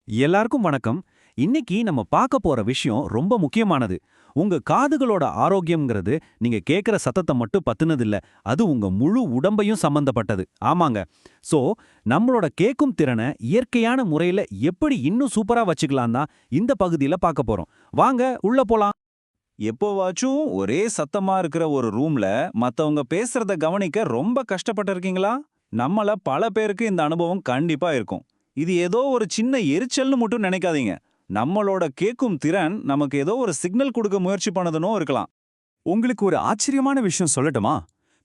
எல்லாருக்கும் வணக்கம். இன்னைக்கு நம்ம பார்க்க போற விஷயம் ரொம்ப முக்கியமானது. உங்க காதுகளோட ஆரோக்கியம்ங்கிறது நீங்க கேட்கிற சத்தத்தை மட்டும் பத்துனதில்ல. அது உங்க முழு உடம்பையும் சம்பந்தப்பட்டது. ஆமாங்க. சோ, நம்மளோட கேட்கும் திறனை இயற்கையான முறையில எப்படி இன்னும் சூப்பரா வச்சுக்கலாம் தான் இந்த பகுதியில பார்க்க போறோம். வாங்க உள்ள போலாம். எப்போவாச்சும் ஒரே சத்தமா இருக்கிற ஒரு ரூம்ல மத்தவங்க பேசுறத கவனிக்க ரொம்ப கஷ்டப்பட்டிருக்கீங்களா? நம்மள பல பேருக்கு இந்த அனுபவம் கண்டிப்பா இருக்கும். இது ஏதோ ஒரு சின்ன எரிச்சல்னு மட்டும் நினைக்காதீங்க. நம்மளோட கேட்கும் திறன் நமக்கு ஏதோ ஒரு சிக்னல் கொடுக்க முயற்சி பண்ணதுனோ இருக்கலாம். உங்களுக்கு ஒரு ஆச்சரியமான விஷயம் சொல்லட்டுமா?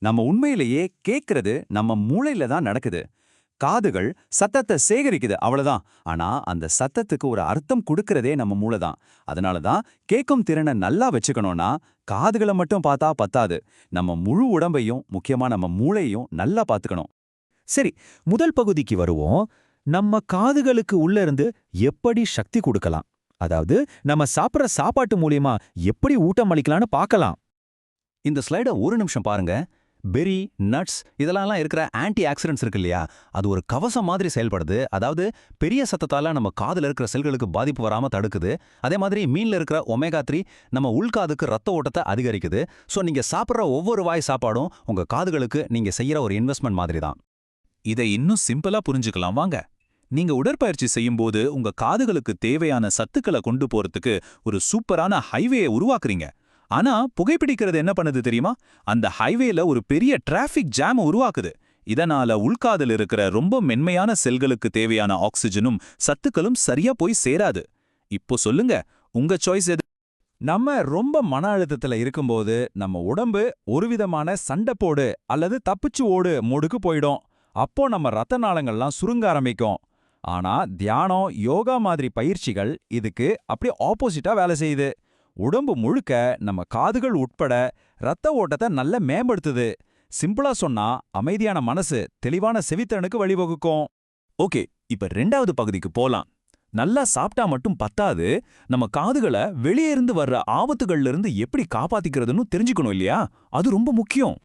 நம்ம உண்மையிலேயே கேட்கறது நம்ம மூளையில தான் நடக்குது. காதுகள் சத்தத்தை சேகரிக்குது அவ்வளவுதான். ஆனா அந்த சத்தத்துக்கு ஒரு அர்த்தம் கொடுக்கறதே நம்ம மூளை தான். அதனால தான் கேட்கும் திறனை நல்லா வச்சுக்கணும்னா காதுகளை மட்டும் பார்த்தா பத்தாது. நம்ம முழு உடம்பையும், முக்கியமா நம்ம மூளையையும் நல்லா பார்த்துக்கணும். சரி, முதல் பகுதிக்கு வருவோம். நம்ம காதுகளுக்கு உள்ள இருந்து எப்படி சக்தி கொடுக்கலாம், அதாவது நம்ம சாப்பிட்ற சாப்பாட்டு மூலியமா எப்படி ஊட்டம் அளிக்கலாம்னு பார்க்கலாம். இந்த ஸ்லைடை ஒரு நிமிஷம் பாருங்க. பெரி, நட்ஸ் இதெல்லாம் இருக்கிற ஆன்டி ஆக்சிடென்ட்ஸ் இருக்கு இல்லையா, அது ஒரு கவசம் மாதிரி செயல்படுது. அதாவது பெரிய சத்தத்தால நம்ம காதுல இருக்கிற செல்களுக்கு பாதிப்பு வராம தடுக்குது. அதே மாதிரி மீன்ல இருக்கிற ஒமேகா 3 நம்ம உள்காதுக்கு ரத்த ஓட்டத்தை அதிகரிக்குது. ஸோ நீங்க சாப்பிட்ற ஒவ்வொரு வாய் சாப்பாடும் உங்க காதுகளுக்கு நீங்க செய்யற ஒரு இன்வெஸ்ட்மெண்ட் மாதிரி தான். இதை இன்னும் சிம்பிளா புரிஞ்சுக்கலாம் வாங்க. நீங்க உடற்பயிற்சி செய்யும்போது உங்க காதுகளுக்கு தேவையான சத்துக்களை கொண்டு போறதுக்கு ஒரு சூப்பரான ஹைவேயை உருவாக்குறீங்க. ஆனா புகைப்பிடிக்கிறது என்ன பண்ணுது தெரியுமா? அந்த ஹைவேல ஒரு பெரிய டிராஃபிக் ஜாம் உருவாக்குது. இதனால உள்காதில் இருக்கிற ரொம்ப மென்மையான செல்களுக்கு தேவையான ஆக்சிஜனும் சத்துக்களும் சரியா போய் சேராது. இப்போ சொல்லுங்க, உங்க சாய்ஸ் எது? நம்ம ரொம்ப மன அழுத்தத்துல இருக்கும்போது நம்ம உடம்பு ஒரு விதமான சண்டை போடு அல்லது தப்பிச்சு ஓடு மோடுக்கு போயிடும். அப்போ நம்ம ரத்த நாளங்கள்லாம் சுருங்க ஆரம்பிக்கும். ஆனா தியானம், யோகா மாதிரி பயிற்சிகள் இதுக்கு அப்படியே ஆப்போசிட்டா வேலை செய்யுது. உடம்பு முழுக்க நம்ம காதுகள் உட்பட ரத்த ஓட்டத்தை நல்லா மேம்படுத்துது. சிம்பிளா சொன்னா அமைதியான மனசு தெளிவான செவித்திறனுக்கு வழிவகுக்கும். ஓகே, இப்ப 2வது பகுதிக்கு போலாம். நல்லா சாப்பிட்டா மட்டும் பத்தாது, நம்ம காதுகளை வெளியே இருந்து வர்ற ஆபத்துகள்ல இருந்து எப்படி காப்பாத்திக்கிறதுன்னு தெரிஞ்சுக்கணும் இல்லையா? அது ரொம்ப முக்கியம்.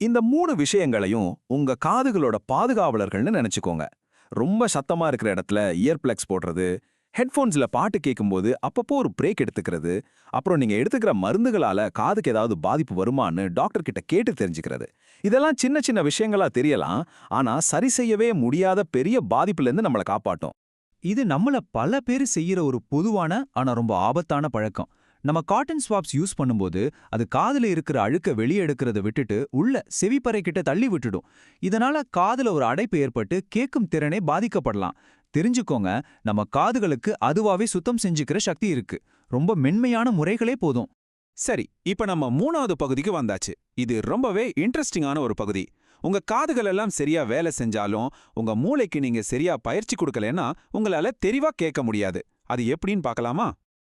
இந்த 3 விஷயங்களையும் உங்க காதுகளோட பாதுகாவலர்கள்னு நினைச்சுக்கோங்க. ரொம்ப சத்தமா இருக்கிற இடத்துல இயர் பிளக்ஸ் போடுறது, ஹெட்ஃபோன்ஸ்ல பாட்டு கேட்கும்போது அப்பப்போ ஒரு பிரேக் எடுத்துக்கிறது, அப்புறம் நீங்க எடுத்துக்கிற மருந்துகளால காதுக்கு ஏதாவது பாதிப்பு வருமான்னு டாக்டர் கிட்ட கேட்டு தெரிஞ்சுக்கிறது. இதெல்லாம் சின்ன சின்ன விஷயங்களா தெரியலாம், ஆனா சரி செய்யவே முடியாத பெரிய பாதிப்புல இருந்து நம்மளை காப்பாட்டும். இது நம்மள பல பேர் செய்யற ஒரு பொதுவான ஆனா ரொம்ப ஆபத்தான பழக்கம். நம்ம காட்டன் ஸ்வாப்ஸ் யூஸ் பண்ணும்போது அது காதுல இருக்கிற அழுக்க வெளியே எடுக்கிறத விட்டுட்டு உள்ள செவிப்பறை கிட்ட தள்ளி விட்டுடும். இதனால காதுல ஒரு அடைப்பு ஏற்பட்டு கேட்கும் திறனே பாதிக்கப்படலாம். தெரிஞ்சுக்கோங்க, நம்ம காதுகளுக்கு அதுவாவே சுத்தம் செஞ்சுக்கிற சக்தி இருக்கு. ரொம்ப மென்மையான முறைகளே போதும். சரி, இப்ப நம்ம 3வது பகுதிக்கு வந்தாச்சு. இது ரொம்பவே இன்ட்ரெஸ்டிங்கான ஒரு பகுதி. உங்க காதுகள் எல்லாம் சரியா வேலை செஞ்சாலும் உங்க மூளைக்கு நீங்க சரியா பயிற்சி கொடுக்கலன்னா உங்களால தெளிவா கேட்க முடியாது. அது எப்படின்னு பார்க்கலாமா?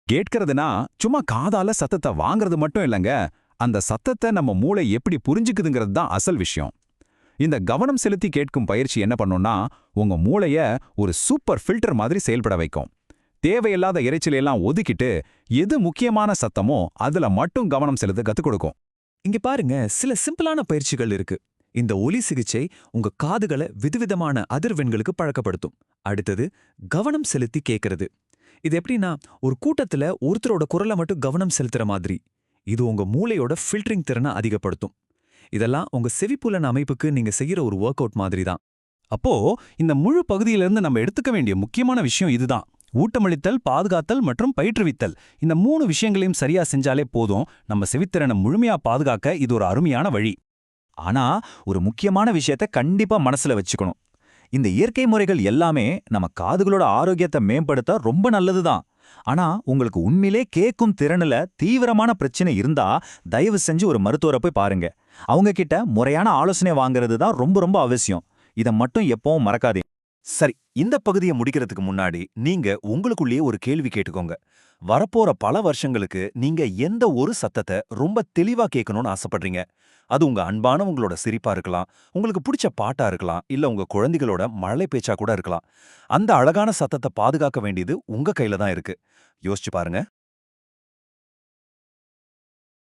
கேட்கறதுனா சும்மா காதால சத்தத்தை வாங்குறது மட்டும் இல்லைங்க. அந்த சத்தத்தை நம்ம மூளை எப்படி புரிஞ்சுக்குதுங்கிறது தான் அசல் விஷயம். இந்த கவனம் செலுத்தி கேட்கும் பயிற்சி என்ன பண்ணும்னா, உங்க மூளைய ஒரு சூப்பர் ஃபில்டர் மாதிரி செயல்பட வைக்கும். தேவையில்லாத இரைச்சலையெல்லாம் ஒதுக்கிட்டு எது முக்கியமான சத்தமோ அதுல மட்டும் கவனம் செலுத்த கத்துக் கொடுக்கும். இங்க பாருங்க, சில சிம்பிளான பயிற்சிகள் இருக்கு. இந்த ஒலி சிகிச்சை உங்க காதுகளை விதவிதமான அதிர்வெண்களுக்கு பழக்கப்படுத்தும். அடுத்தது கவனம் செலுத்தி கேட்கறது. இது எப்படின்னா, ஒரு கூட்டத்துல ஒருத்தரோட குரலை மட்டும் கவனம் செலுத்துற மாதிரி. இது உங்க மூளையோட ஃபில்டரிங் திறனை அதிகப்படுத்தும். இதெல்லாம் உங்க செவிப்புலன் அமைப்புக்கு நீங்க செய்யற ஒரு ஒர்க் அவுட் மாதிரி தான். அப்போ இந்த முழு பகுதியிலிருந்து நம்ம எடுத்துக்க வேண்டிய முக்கியமான விஷயம் இதுதான். ஊட்டமளித்தல், பாதுகாத்தல் மற்றும் பயிற்றுவித்தல். இந்த 3 விஷயங்களையும் சரியா செஞ்சாலே போதும். நம்ம செவித்திறனை முழுமையா பாதுகாக்க இது ஒரு அருமையான வழி. ஆனா ஒரு முக்கியமான விஷயத்த கண்டிப்பா மனசுல வச்சுக்கணும். இந்த இயற்கை முறைகள் எல்லாமே நம்ம காதுகளோட ஆரோக்கியத்தை மேம்படுத்த ரொம்ப நல்லதுதான். ஆனா உங்களுக்கு உண்மையிலே கேட்கும் திறனுல தீவிரமான பிரச்சனை இருந்தா தயவு செஞ்சு ஒரு மருத்துவரை போய் பாருங்க. அவங்க கிட்ட முறையான ஆலோசனை வாங்குறது தான் ரொம்ப ரொம்ப அவசியம். இதை மட்டும் எப்பவும் மறக்காதீங்க. சரி, இந்த பகுதியை முடிக்கிறதுக்கு முன்னாடி நீங்க உங்களுக்குள்ளேயே ஒரு கேள்வி கேட்டுக்கோங்க. வரப்போற பல வருஷங்களுக்கு நீங்க எந்த ஒரு சத்தத்தை ரொம்ப தெளிவா கேட்கணும்னு ஆசைப்படுறீங்க? அது உங்க அன்பான உங்களோட சிரிப்பா இருக்கலாம், உங்களுக்கு பிடிச்ச பாட்டா இருக்கலாம், இல்ல உங்க குழந்தைகளோட மழலை பேச்சா கூட இருக்கலாம். அந்த அழகான சத்தத்தை பாதுகாக்க வேண்டியது உங்க கையில தான் இருக்கு. யோசிச்சு பாருங்க.